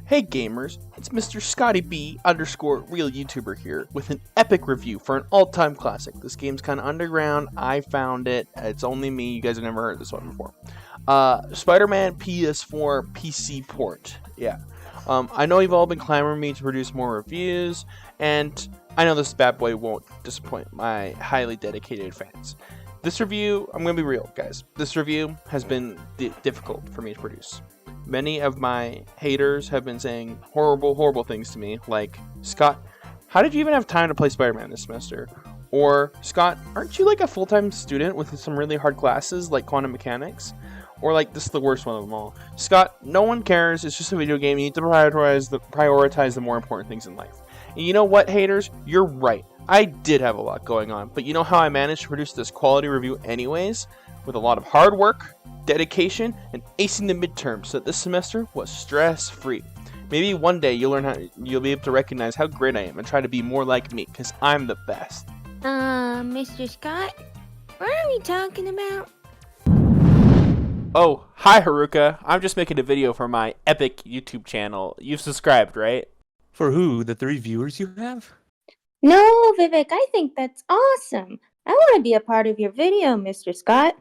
Hey gamers, it's Mr. Scotty B _ real YouTuber here with an epic review for an all-time classic. This game's kind of underground. I found it. It's only me. You guys have never heard this one before. Spider-Man PS4 PC port. Yeah. I know you've all been clamoring me to produce more reviews, and I know this bad boy won't disappoint my highly dedicated fans. This review, I'm going to be real, guys. This review has been difficult for me to produce. Many of my haters have been saying horrible things to me, like, Scott, how did you even have time to play Spider-Man this semester? Or, Scott, aren't you like a full-time student with some really hard classes like quantum mechanics? Or like, this is the worst one of them all. Scott, no one cares, it's just a video game, you need to prioritize the more important things in life. And you know what, haters? You're right. I did have a lot going on, but you know how I managed to produce this quality review anyways? With a lot of hard work, dedication, and acing the midterms so that this semester was stress-free. Maybe one day you'll be able to recognize how great I am and try to be more like me, because I'm the best. Mr. Scott, what are we talking about? Oh, hi Haruka. I'm just making a video for my epic YouTube channel. You've subscribed, right? For who? The 3 viewers you have? No, Vivek, I think that's awesome. I want to be a part of your video, Mr. Scott.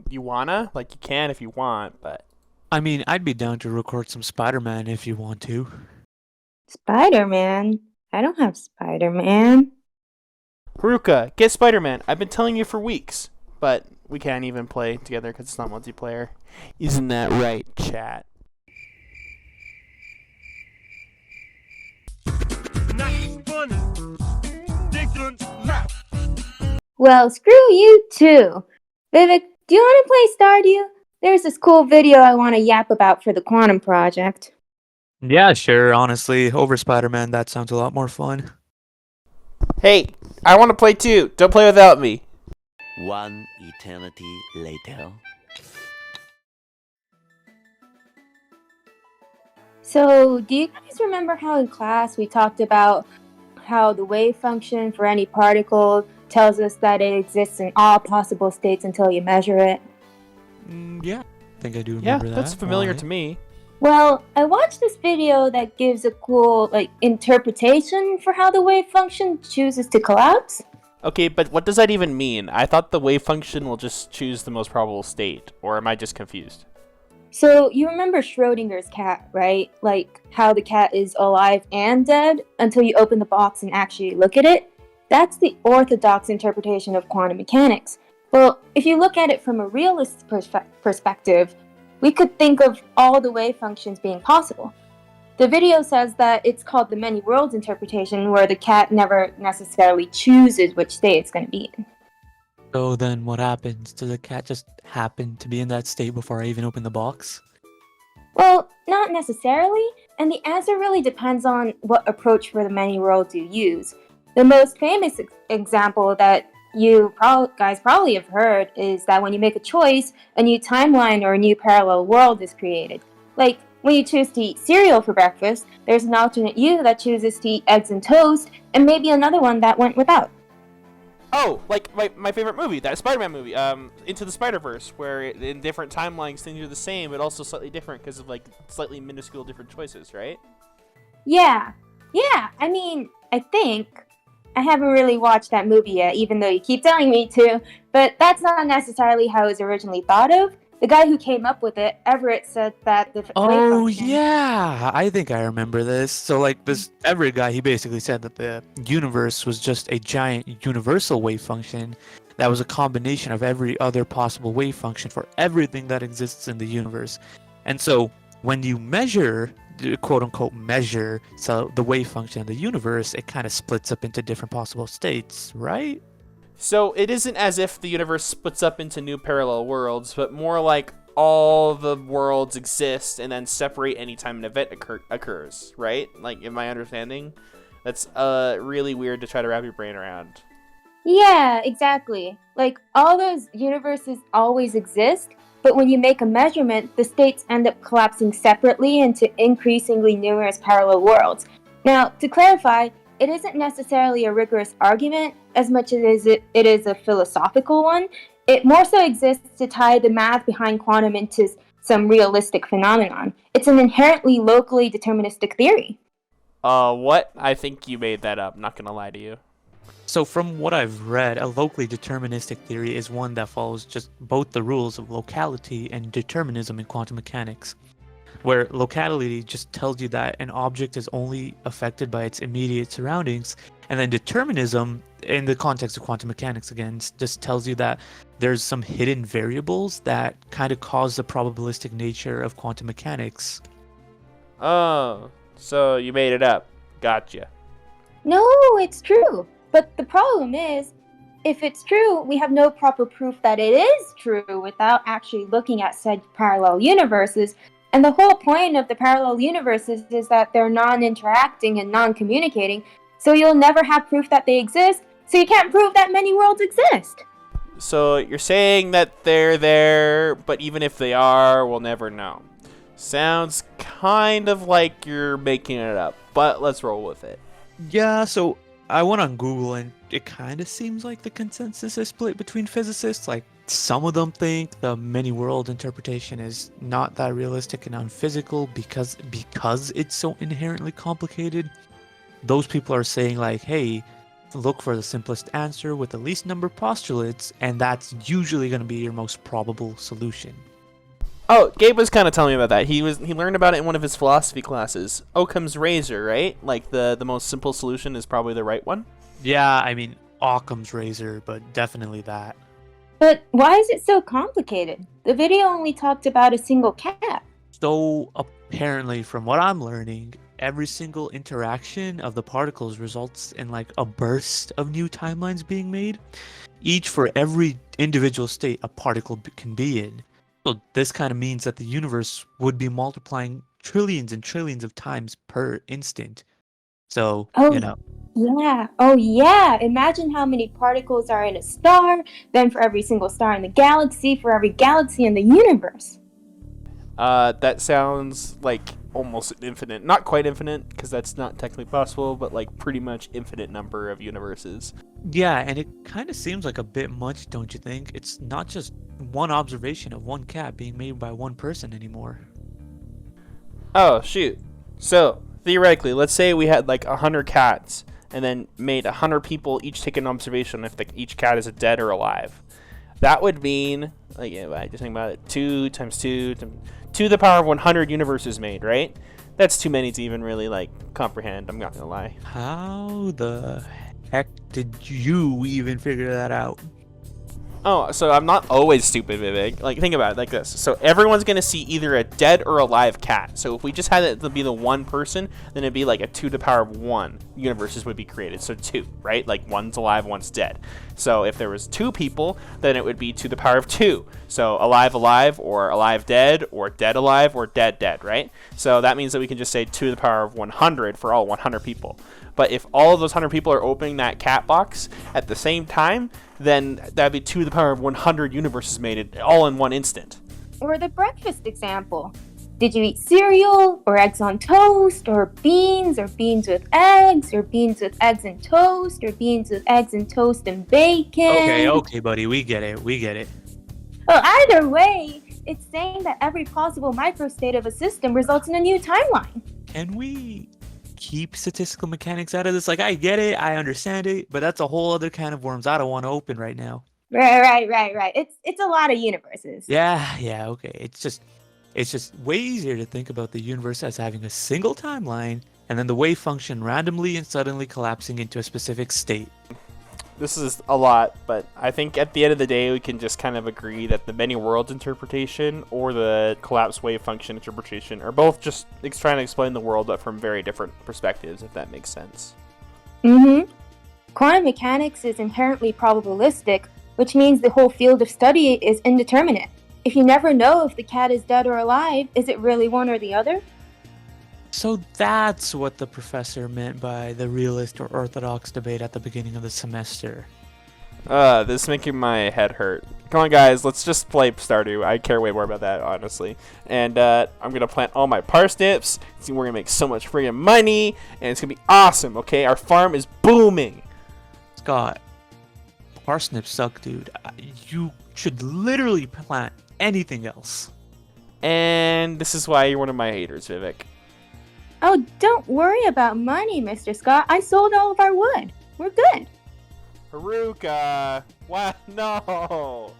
You wanna? Like, you can if you want, but... I mean, I'd be down to record some Spider-Man if you want to. Spider-Man? I don't have Spider-Man. Haruka, get Spider-Man. I've been telling you for weeks. But we can't even play together because it's not multiplayer. Isn't that right, chat? Well, screw you too. Vivek, do you want to play Stardew? There's this cool video I want to yap about for the Quantum Project. Yeah, sure. Honestly, over Spider-Man, that sounds a lot more fun. Hey, I want to play too. Don't play without me. One eternity later. So, do you guys remember how in class we talked about how the wave function for any particle tells us that it exists in all possible states until you measure it? Yeah, I think I do remember that. Yeah, that's familiar Why? to me. Well, I watched this video that gives a cool, interpretation for how the wave function chooses to collapse. Okay, but what does that even mean? I thought the wave function will just choose the most probable state, or am I just confused? So, you remember Schrodinger's cat, right? Like, how the cat is alive and dead until you open the box and actually look at it? That's the orthodox interpretation of quantum mechanics. Well, if you look at it from a realist perspective, we could think of all the wave functions being possible. The video says that it's called the many worlds interpretation, where the cat never necessarily chooses which state it's going to be in. So then what happens? Does the cat just happen to be in that state before I even open the box? Well, not necessarily, and the answer really depends on what approach for the many worlds you use. The most famous example that you guys probably have heard is that when you make a choice, a new timeline or a new parallel world is created. Like, when you choose to eat cereal for breakfast, there's an alternate you that chooses to eat eggs and toast, and maybe another one that went without. Oh, like my favorite movie, that Spider-Man movie, Into the Spider-Verse, where in different timelines things are the same, but also slightly different because of like slightly minuscule different choices, right? Yeah, I mean, I think. I haven't really watched that movie yet, even though you keep telling me to, but that's not necessarily how it was originally thought of. The guy who came up with it, Everett, said that the wave function... Yeah, I think I remember this. So this Everett guy, he basically said that the universe was just a giant universal wave function that was a combination of every other possible wave function for everything that exists in the universe. And so when you measure, quote unquote measure, so the wave function of the universe, it kind of splits up into different possible states, right? So it isn't as if the universe splits up into new parallel worlds, but more like all the worlds exist and then separate anytime an event occurs, right? Like, in my understanding? That's really weird to try to wrap your brain around. Yeah, exactly. Like, all those universes always exist, but when you make a measurement, the states end up collapsing separately into increasingly numerous parallel worlds. Now, to clarify, it isn't necessarily a rigorous argument as much as it is a philosophical one. It more so exists to tie the math behind quantum into some realistic phenomenon. It's an inherently locally deterministic theory. What? I think you made that up, not gonna lie to you. So from what I've read, a locally deterministic theory is one that follows just both the rules of locality and determinism in quantum mechanics, where locality just tells you that an object is only affected by its immediate surroundings, and then determinism, in the context of quantum mechanics again, just tells you that there's some hidden variables that kind of cause the probabilistic nature of quantum mechanics. Oh, so you made it up. Gotcha. No, it's true. But the problem is, if it's true, we have no proper proof that it is true without actually looking at said parallel universes. And the whole point of the parallel universes is that they're non-interacting and non-communicating, so you'll never have proof that they exist, so you can't prove that many worlds exist. So you're saying that they're there, but even if they are, we'll never know. Sounds kind of like you're making it up, but let's roll with it. Yeah, so I went on Google and it kind of seems like the consensus is split between physicists. Like, some of them think the many world interpretation is not that realistic and unphysical because it's so inherently complicated. Those people are saying like, hey, look for the simplest answer with the least number of postulates, and that's usually going to be your most probable solution. Oh, Gabe was kind of telling me about that. He learned about it in one of his philosophy classes. Occam's razor, right? Like the most simple solution is probably the right one. Yeah, I mean, Occam's razor, but definitely that. But why is it so complicated? The video only talked about a single cat. So apparently, from what I'm learning, every single interaction of the particles results in like a burst of new timelines being made, each for every individual state a particle can be in. So this kind of means that the universe would be multiplying trillions and trillions of times per instant. So, Yeah. Oh, yeah. Imagine how many particles are in a star, then for every single star in the galaxy, for every galaxy in the universe. That sounds like almost infinite. Not quite infinite, because that's not technically possible, but like pretty much infinite number of universes. Yeah, and it kind of seems like a bit much, don't you think? It's not just one observation of one cat being made by one person anymore. Oh, shoot. So, theoretically, let's say we had like 100 cats, and then made 100 people each take an observation if each cat is dead or alive. That would mean, like, I just think about it, 2 times 2 to the power of 100 universes made, right? That's too many to even really, like, comprehend, I'm not gonna lie. How the heck did you even figure that out? Oh, so I'm not always stupid, Vivek. Like, think about it like this. So everyone's going to see either a dead or alive cat. So if we just had it to be the one person, then it'd be like a 2 to the power of 1 universes would be created. So 2, right? Like one's alive, one's dead. So if there was 2 people, then it would be 2 to the power of 2. So alive, alive, or alive, dead, or dead, alive, or dead, dead, right? So that means that we can just say 2 to the power of 100 for all 100 people. But if all of those 100 people are opening that cat box at the same time, then that'd be 2 to the power of 100 universes made all in one instant. Or the breakfast example. Did you eat cereal, or eggs on toast, or beans with eggs, or beans with eggs and toast, or beans with eggs and toast and bacon? Okay, buddy, we get it. Well, either way, it's saying that every possible microstate of a system results in a new timeline. Can we keep statistical mechanics out of this? Like, I get it, I understand it, but that's a whole other can of worms I don't want to open right now. Right. It's a lot of universes. Yeah, okay. It's just way easier to think about the universe as having a single timeline and then the wave function randomly and suddenly collapsing into a specific state. This is a lot, but I think at the end of the day, we can just kind of agree that the many worlds interpretation or the collapse wave function interpretation are both just trying to explain the world, but from very different perspectives, if that makes sense. Quantum mechanics is inherently probabilistic, which means the whole field of study is indeterminate. If you never know if the cat is dead or alive, is it really one or the other? So that's what the professor meant by the realist or orthodox debate at the beginning of the semester. This is making my head hurt. Come on, guys, let's just play Stardew. I care way more about that, honestly. And I'm gonna plant all my parsnips. See, we're gonna make so much friggin' money, and it's gonna be awesome. Okay, our farm is booming. Scott, parsnips suck, dude. You should literally plant anything else. And this is why you're one of my haters, Vivek. Oh, don't worry about money, Mr. Scott. I sold all of our wood. We're good. Haruka! What? No!